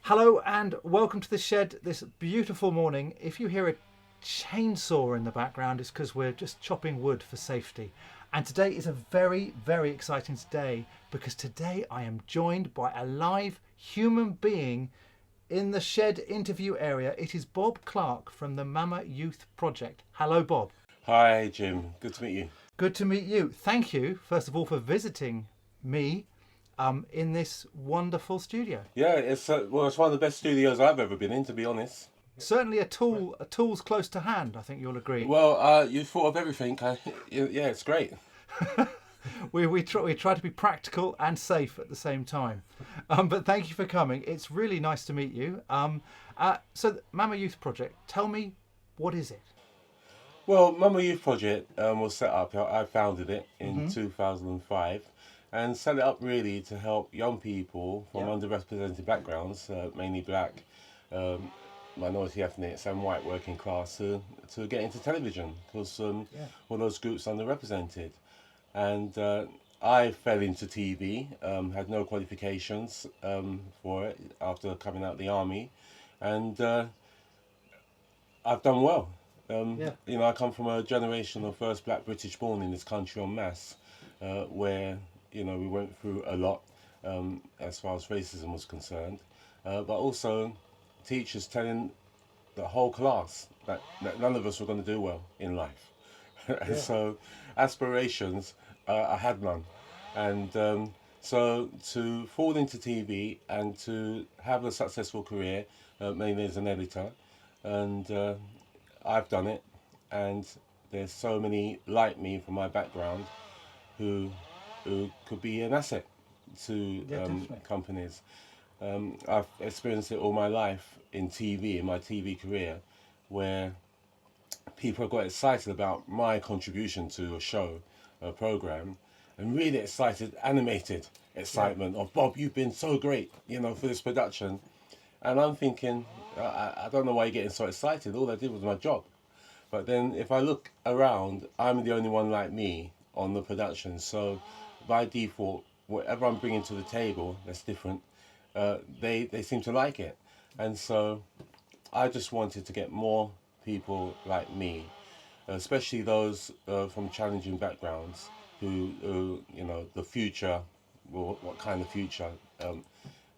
Hello and welcome to the shed this beautiful morning. If you hear a chainsaw in the background, it's because we're just chopping wood for safety. And today is a very, very exciting day because today I am joined by a live human being in the shed interview area. It is Bob Clarke from the Mama Youth Project. Hello, Bob. Hi, Jim. Good to meet you. Good to meet you. Thank you, first of all, for visiting me in this wonderful studio. Yeah, it's one of the best studios I've ever been in, to be honest. Certainly a tool's close to hand, I think you'll agree. Well, you thought of everything. Yeah, it's great. We try to be practical and safe at the same time. But thank you for coming. It's really nice to meet you. So the Mama Youth Project, tell me, what is it? Well, Mama Youth Project was set up. I founded it in 2005, and set it up really to help young people from underrepresented backgrounds, mainly black, minority ethnics, and white working class, to get into television because all those groups underrepresented. And I fell into TV, had no qualifications for it after coming out of the army, and I've done well. I come from a generation of first black British born in this country en masse, where we went through a lot as far as racism was concerned, but also teachers telling the whole class that none of us were going to do well in life. And so aspirations, I had none. And so to fall into TV and to have a successful career, mainly as an editor, and I've done it, and there's so many like me from my background who could be an asset to companies. I've experienced it all my life in TV, in my TV career, where people got excited about my contribution to a show, a program, and really excited, animated excitement of Bob, you've been so great, for this production. And I'm thinking, I don't know why you're getting so excited. All I did was my job. But then if I look around, I'm the only one like me on the production. So by default, whatever I'm bringing to the table that's different, they seem to like it. And so I just wanted to get more people like me, especially those from challenging backgrounds who the future, well, what kind of future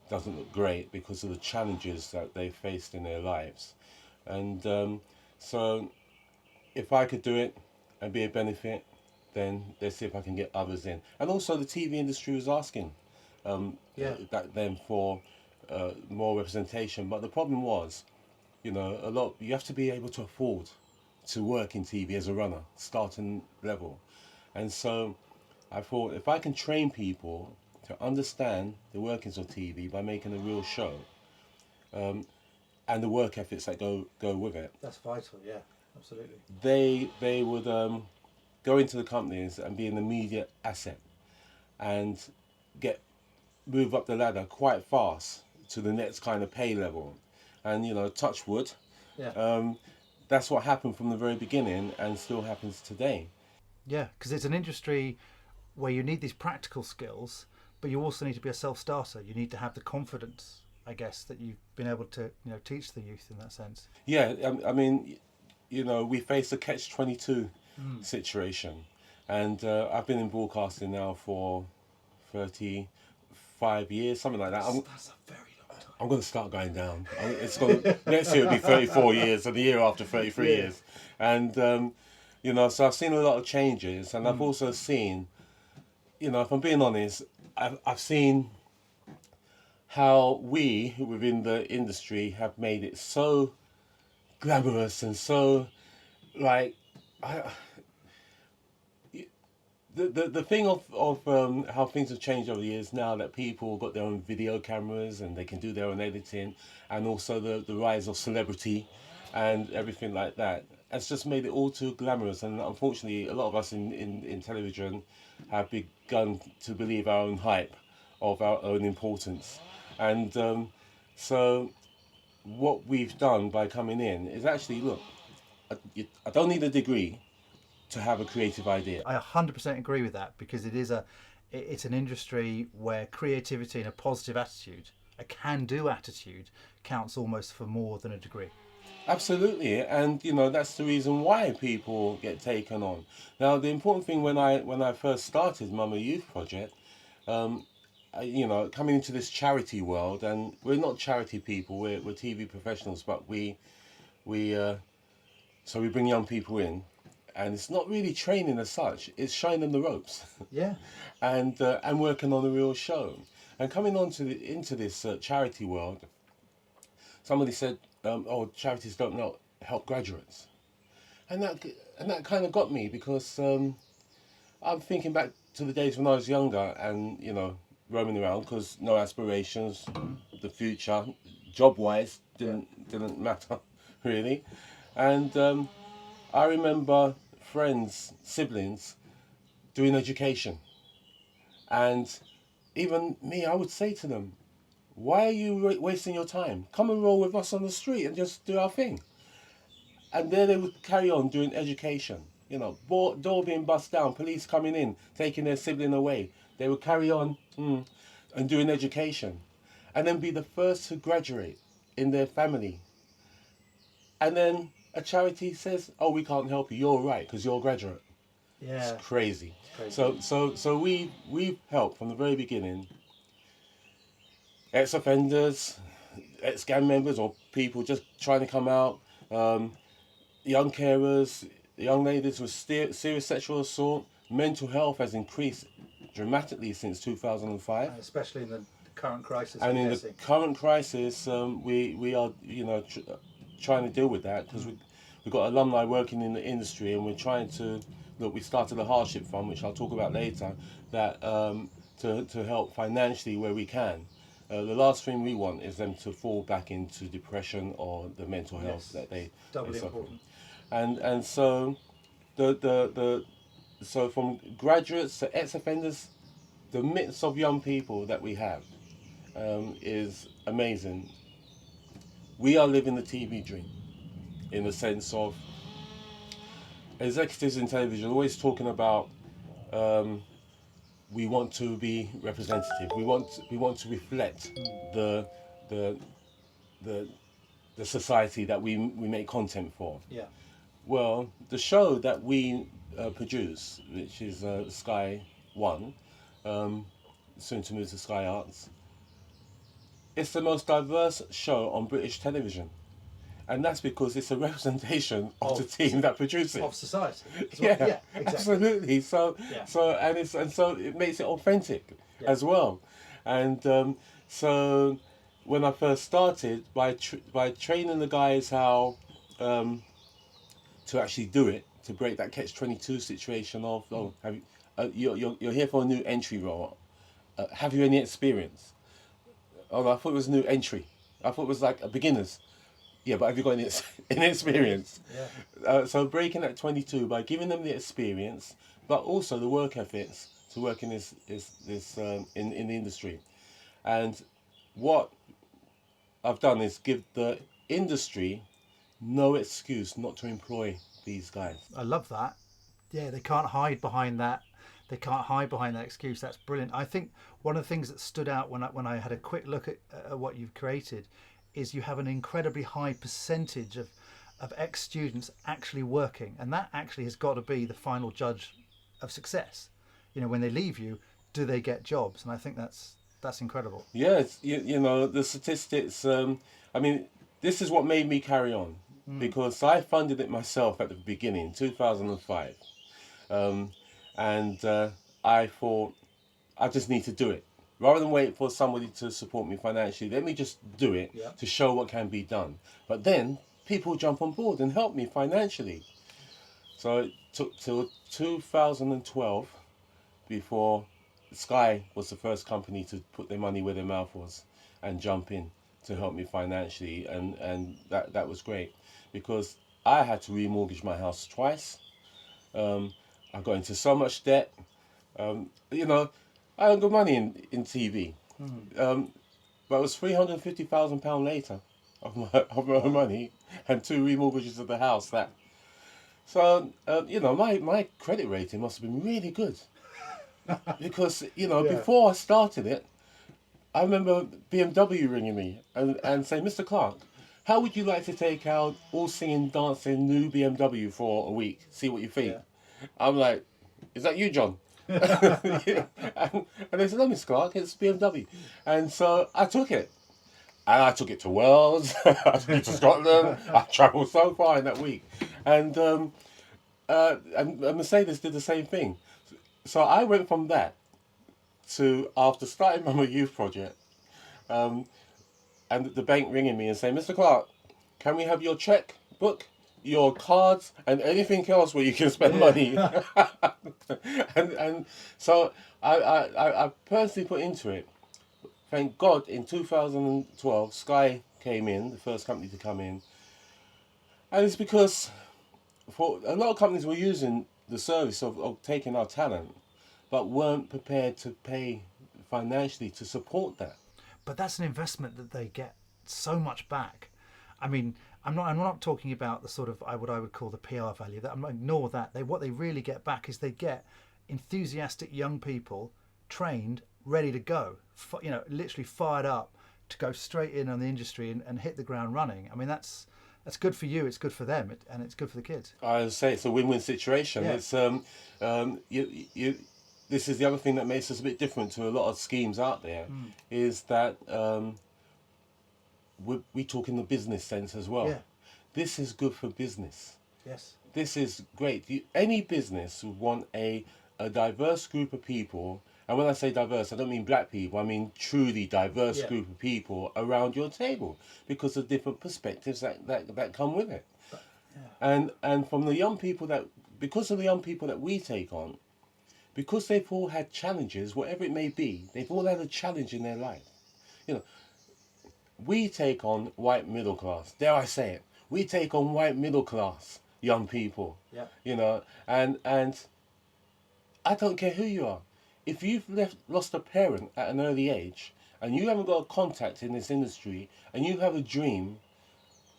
doesn't look great because of the challenges that they faced in their lives. And so if I could do it and be a benefit, then let's see if I can get others in. And also the TV industry was asking back then for more representation. But the problem was, you have to be able to afford to work in TV as a runner, starting level. And so I thought if I can train people to understand the workings of TV by making a real show, and the work ethics that go with it. That's vital, yeah, absolutely. They would go into the companies and be an immediate asset, and move up the ladder quite fast to the next kind of pay level, and touch wood. That's what happened from the very beginning, and still happens today. Yeah, because it's an industry where you need these practical skills, but you also need to be a self-starter. You need to have the confidence, I guess, that you've been able to teach the youth in that sense. Yeah, I mean, we face a catch-22 situation, and I've been in broadcasting now for 35 years, something like that. That's a very long time. I'm going to start going down. Next year it'll be 34 years, and the year after 33 years, and so I've seen a lot of changes, and I've also seen, if I'm being honest, I've seen how we within the industry have made it so glamorous and so like the thing of how things have changed over the years now that people got their own video cameras and they can do their own editing, and also the rise of celebrity and everything like that has just made it all too glamorous. And unfortunately a lot of us in television have begun to believe our own hype of our own importance. And so what we've done by coming in is actually, look, I don't need a degree to have a creative idea. I 100% agree with that because it's an industry where creativity and a positive attitude a can-do attitude counts almost for more than a degree. Absolutely, and that's the reason why people get taken on. Now, the important thing when I first started Mama Youth Project, coming into this charity world, and we're not charity people, we're TV professionals, but we so we bring young people in, and it's not really training as such; it's showing them the ropes. Yeah. and working on a real show, and coming on to into this charity world. Somebody said, "Oh, charities don't know help graduates," and that kind of got me because I'm thinking back to the days when I was younger and roaming around because no aspirations, the future, job wise didn't matter really, and I remember friends, siblings doing education, and even me, I would say to them, why are you wasting your time? Come and roll with us on the street and just do our thing. And there they would carry on doing education. Door being bust down, police coming in, taking their sibling away. They would carry on and doing education. And then be the first to graduate in their family. And then a charity says, oh, we can't help you. You're right, because you're a graduate. Yeah. It's crazy. It's crazy. So we've helped from the very beginning ex-offenders, ex-gang members, or people just trying to come out, young carers, young ladies with serious sexual assault. Mental health has increased dramatically since 2005. Especially in the current crisis. And in the current crisis, we are trying to deal with that because we've got alumni working in the industry, and we're trying to look. We started a hardship fund, which I'll talk about later, that to help financially where we can. The last thing we want is them to fall back into depression or the mental health that they doubly suffer. important. And so so from graduates to ex-offenders, the mix of young people that we have is amazing. We are living the TV dream in the sense of executives in television always talking about we want to be representative. We want to reflect the society that we make content for. Yeah. Well, the show that we produce, which is Sky One, soon to move to Sky Arts, it's the most diverse show on British television. And that's because it's a representation of the team that produces it. Of society. Yeah, exactly. Absolutely. So it makes it authentic as well. And so when I first started, by training the guys how to actually do it, to break that catch-22 situation of you're here for a new entry role. Have you any experience? Oh, I thought it was a new entry. I thought it was like a beginner's. Yeah, but have you got any experience? Yeah. So breaking that 22 by giving them the experience, but also the work ethics to work in this in the industry. And what I've done is give the industry no excuse not to employ these guys. I love that. Yeah, they can't hide behind that. They can't hide behind that excuse. That's brilliant. I think one of the things that stood out when I had a quick look at what you've created is you have an incredibly high percentage of ex-students actually working, and that actually has got to be the final judge of success. When they leave you, do they get jobs? And I think that's incredible. Yeah, the statistics. I mean, this is what made me carry on because I funded it myself at the beginning, 2005, and I thought I just need to do it. Rather than wait for somebody to support me financially, let me just do it to show what can be done. But then people jump on board and help me financially. So it took till 2012 before Sky was the first company to put their money where their mouth was and jump in to help me financially. And that was great because I had to remortgage my house twice. I got into so much debt. I earned good money in TV, but it was £350,000 later of my money and 2 remortgages of the house. So my credit rating must have been really good because before I started it, I remember BMW ringing me and saying, Mr. Clarke, how would you like to take out all singing, dancing new BMW for a week? See what you think. Yeah. I'm like, is that you, John? and they said, no, Mr. Clarke, it's BMW. And so I took it. And I took it to Wales, I took it to Scotland. I travelled so far in that week. And Mercedes did the same thing. So I went from that to, after starting my youth project, and the bank ringing me and saying, Mr. Clarke, can we have your cheque book, your cards, and anything else where you can spend money? and so I personally put into it. Thank God in 2012, Sky came in, the first company to come in. And it's because for a lot of companies were using the service of taking our talent, but weren't prepared to pay financially to support that. But that's an investment that they get so much back. I mean, I'm not talking about the sort of what I would call the PR value. That I'm not ignore that. What they really get back is they get enthusiastic young people trained, ready to go. Literally fired up to go straight in on the industry and hit the ground running. I mean, that's good for you. It's good for them, and it's good for the kids. I would say it's a win-win situation. Yeah. It's this is the other thing that makes us a bit different to a lot of schemes out there, is that we talk in the business sense as well. Yeah. This is good for business. Yes. This is great. Any business would want a diverse group of people, and when I say diverse, I don't mean black people, I mean truly diverse group of people around your table, because of different perspectives that come with it. And from the young people because of the young people that we take on, because they've all had challenges, whatever it may be, they've all had a challenge in their life. We take on white middle class, dare I say it, we take on white middle class young people. Yeah. And I don't care who you are. If you've lost a parent at an early age and you haven't got a contact in this industry and you have a dream,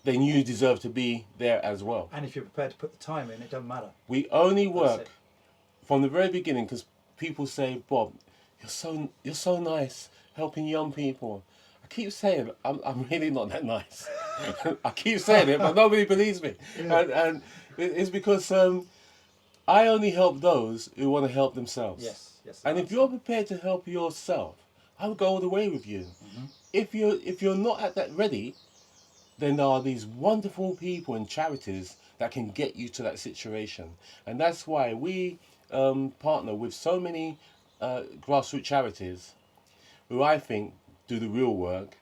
then you deserve to be there as well. And if you're prepared to put the time in, it doesn't matter. We only work from the very beginning, because people say, Bob, you're so nice helping young people. I keep saying I'm really not that nice. I keep saying it, but nobody believes me. Yeah. And it's because I only help those who want to help themselves. Yes. And if you're prepared to help yourself, I will go all the way with you. Mm-hmm. If you're not at that ready, then there are these wonderful people and charities that can get you to that situation. And that's why we partner with so many grassroots charities who I think do the real work.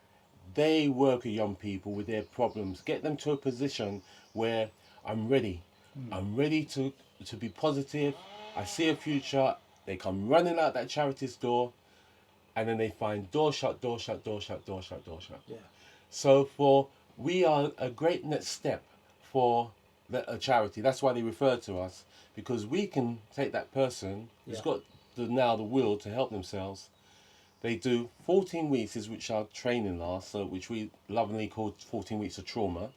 They work with young people with their problems, get them to a position where I'm ready. I'm ready to be positive. I see a future. They come running out that charity's door, and then they find door shut, door shut, door shut, door shut, door shut. Yeah. So we are a great next step for a charity. That's why they refer to us, because we can take that person who's got the will to help themselves. They do 14 weeks, which our training lasts, which we lovingly call 14 weeks of trauma.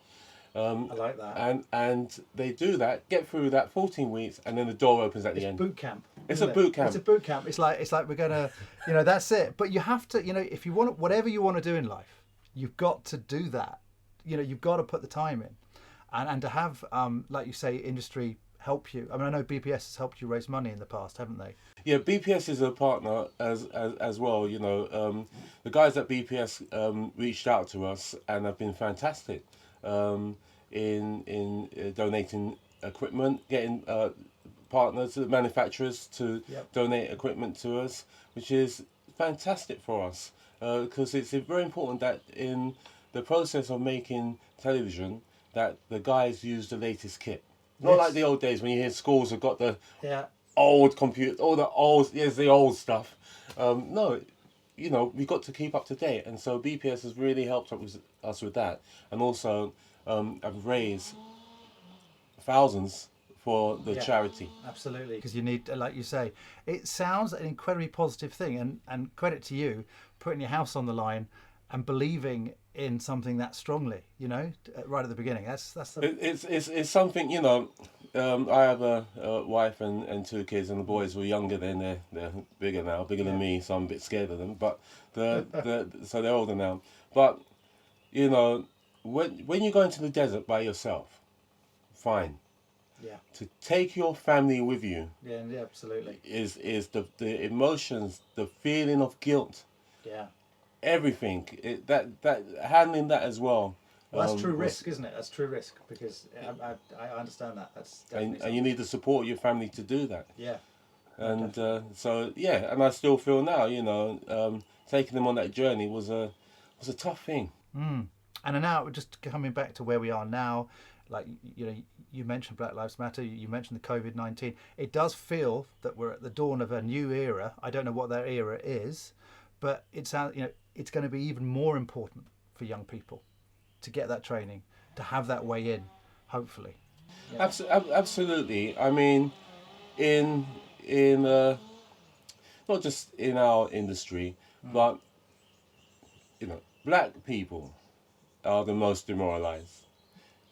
I like that. And they do that, get through that 14 weeks, and then the door opens at the end. It's boot camp. It's a boot camp. It's a boot camp. It's like we're gonna, that's it. But you have to, if you want whatever you want to do in life, you've got to do that. You've got to put the time in, and to have, like you say, industry help you. I mean, I know BPS has helped you raise money in the past, haven't they? Yeah, BPS is a partner as well. The guys at BPS reached out to us and have been fantastic in donating equipment, getting partners, manufacturers to donate equipment to us, which is fantastic for us, because it's very important that in the process of making television that the guys use the latest kit. Not like the old days when you hear schools have got the old computer, all the old stuff. No, we've got to keep up to date, and so BPS has really helped us with that, and also have raised thousands for the charity. Absolutely, because you need, like you say, it sounds an incredibly positive thing, and credit to you putting your house on the line and believing in something that strongly, right at the beginning. That's it's something, I have a wife and 2 kids, and the boys were younger then. They're bigger now, bigger than me, so I'm a bit scared of them. But so they're older now. But you know, when you go into the desert by yourself, fine. Yeah. To take your family with you. Yeah, absolutely. Is the emotions, the feeling of guilt. Yeah. Everything. That handling that as well. Well, that's true risk, isn't it? That's true risk, because I understand that. That's definitely and you need the support of your family to do that. Yeah. And so yeah, and I still feel now, taking them on that journey was a tough thing. And now, just coming back to where we are now, like you mentioned Black Lives Matter, you mentioned the COVID-19. It does feel that we're at the dawn of a new era. I don't know what that era is, but it's going to be even more important for young people to get that training, to have that way in, hopefully. Yeah. Absolutely. I mean, in not just in our industry, but black people are the most demoralised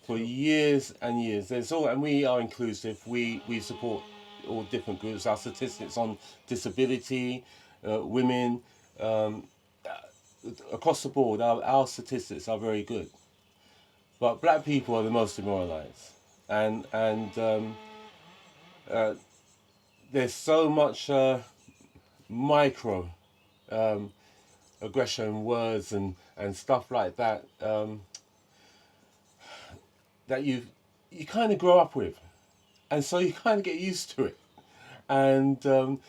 for years and years. And we are inclusive. We support all different groups. Our statistics on disability, women, across the board, our statistics are very good. But black people are the most demoralised, and there's so much micro aggression, words and stuff like that that you kind of grow up with, and so you kind of get used to it. And I'm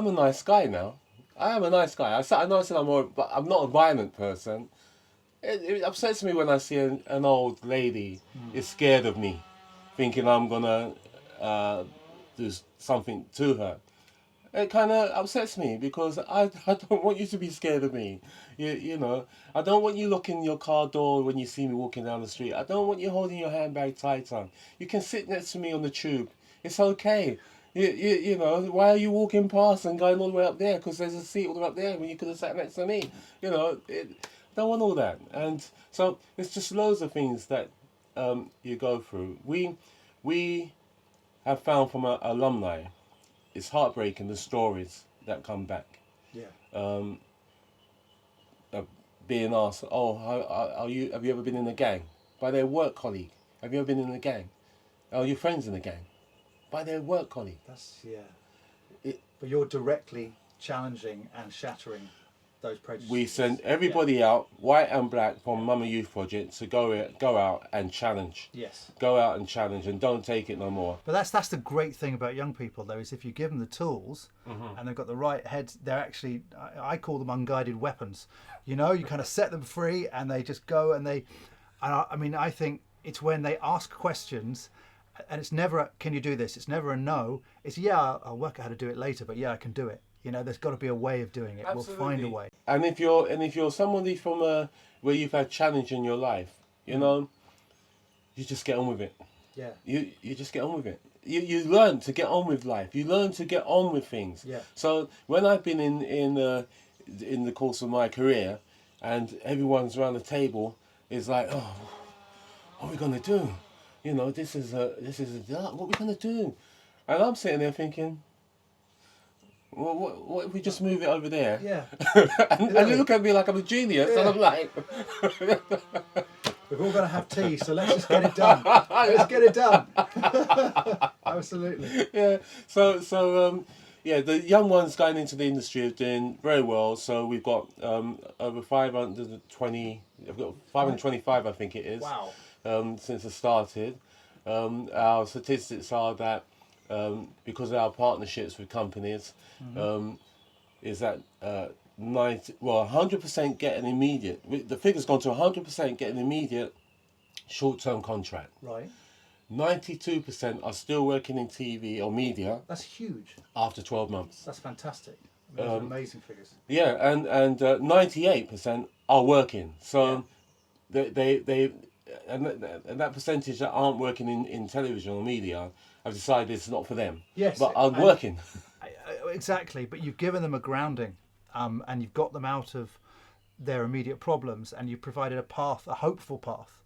a nice guy now. I am a nice guy. I know I said but I'm not a violent person. It upsets me when I see an old lady is scared of me, thinking I'm gonna do something to her. It kind of upsets me, because I don't want you to be scared of me. I don't want you locking your car door when you see me walking down the street. I don't want you holding your handbag tighter. You can sit next to me on the tube. It's okay. Why are you walking past and going all the way up there? Because there's a seat all the way up there when you could have sat next to me. Don't want all that. And so there's just loads of things that you go through. We have found from alumni, it's heartbreaking, the stories that come back. Yeah. Being asked, have you ever been in a gang? By their work colleague. Have you ever been in a gang? Are your friends in a gang? By their work colleague. That's but you're directly challenging and shattering those prejudices. We send everybody out, white and black, from Mama Youth Project to go out and challenge. Yes. Go out and challenge, and don't take it no more. But that's the great thing about young people, though, is if you give them the tools and they've got the right heads, they're actually, I call them unguided weapons. You kind of set them free and they just go I think it's when they ask questions, and it's never a, can you do this? It's never a no. It's I'll work out how to do it later, but I can do it. There's got to be a way of doing it. Absolutely. We'll find a way. And if you're somebody from where you've had challenge in your life, you just get on with it. Yeah. You just get on with it. You learn to get on with life. You learn to get on with things. Yeah. So when I've been in the course of my career, and everyone's around the table is like, oh, what are we gonna do? This is what are we gonna do? And I'm sitting there thinking, well, what if we just move it over there? Yeah. and you look at me like I'm a genius, and I'm like, we're all going to have tea, so let's just get it done. Let's get it done. Absolutely. Yeah. So the young ones going into the industry are doing very well. So we've got over 520, I've got 525, I think it is. Wow. Since it started. Our statistics are that because of our partnerships with companies, is that 100% get an immediate. The figure's gone to 100% get an immediate short-term contract. Right. 92% are still working in TV or media. That's huge. After 12 months. That's fantastic. Those are amazing figures. Yeah, and 98% are working. So they and that percentage that aren't working in television or media have decided it's not for them. Yes. But are working. Exactly. But you've given them a grounding, and you've got them out of their immediate problems, and you've provided a path, a hopeful path,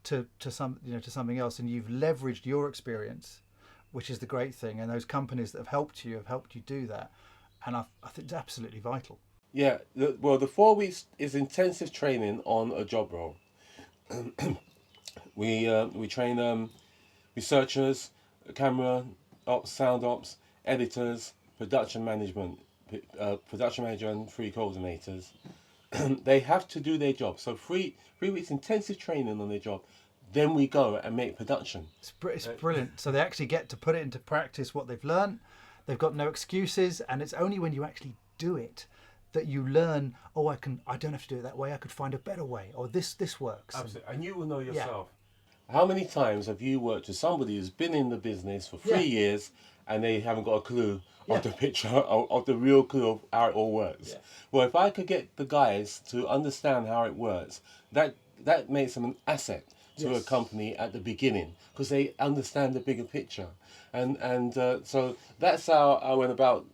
to something else, and you've leveraged your experience, which is the great thing. And those companies that have helped you do that, and I think it's absolutely vital. Yeah, the 4 weeks is intensive training on a job role. We train researchers, camera ops, sound ops, editors, production management, production manager, and 3 coordinators. They have to do their job. So 3 weeks intensive training on their job. Then we go and make production. It's brilliant. So they actually get to put it into practice what they've learned. They've got no excuses, and it's only when you actually do it that you learn. Oh, I don't have to do it that way. I could find a better way, or this works. Absolutely, and you will know yourself. Yeah. How many times have you worked with somebody who's been in the business for 3 years and they haven't got a clue of the picture, of the real clue of how it all works? Yeah. Well, if I could get the guys to understand how it works, that makes them an asset to a company at the beginning, because they understand the bigger picture, and so that's how I went about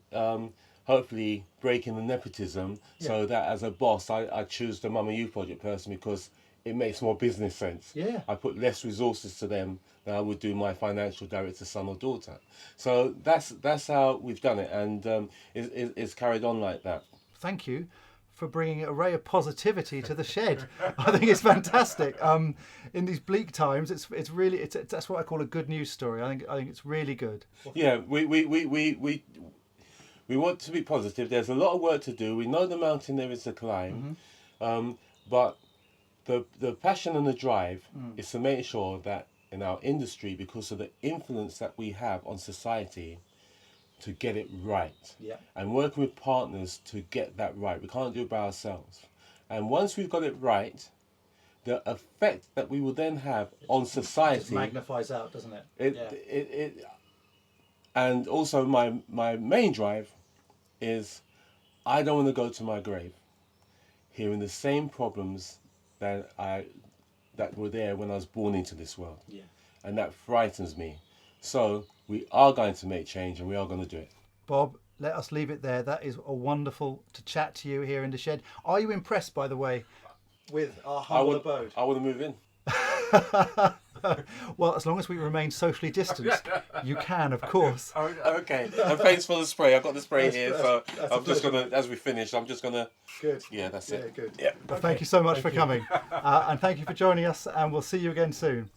hopefully breaking the nepotism, so that as a boss I choose the Mama Youth Project person because it makes more business sense. Yeah, I put less resources to them than I would do my financial director's son or daughter. So that's how we've done it, and it's carried on like that. Thank you for bringing a ray of positivity to the shed. I think it's fantastic. In these bleak times, it's really that's what I call a good news story. I think it's really good. Yeah, we want to be positive. There's a lot of work to do. We know the mountain there is to climb, but the passion and the drive is to make sure that in our industry, because of the influence that we have on society, to get it right, and working with partners to get that right. We can't do it by ourselves. And once we've got it right, the effect that we will then have on society, it magnifies out, doesn't it? And also my main drive is I don't want to go to my grave hearing the same problems that were there when I was born into this world. Yeah. And that frightens me. So we are going to make change, and we are going to do it. Bob, let us leave it there. That is a wonderful to chat to you here in the shed. Are you impressed, by the way, with our humble abode? I want to move in. Well, as long as we remain socially distanced, you can, of course. Okay. And thanks for the spray. I've got the spray here, so I'm just going to, as we finish, I'm just going to... Good. Yeah, that's it. Good. Yeah. Well, thank you so much for coming. And thank you for joining us, and we'll see you again soon.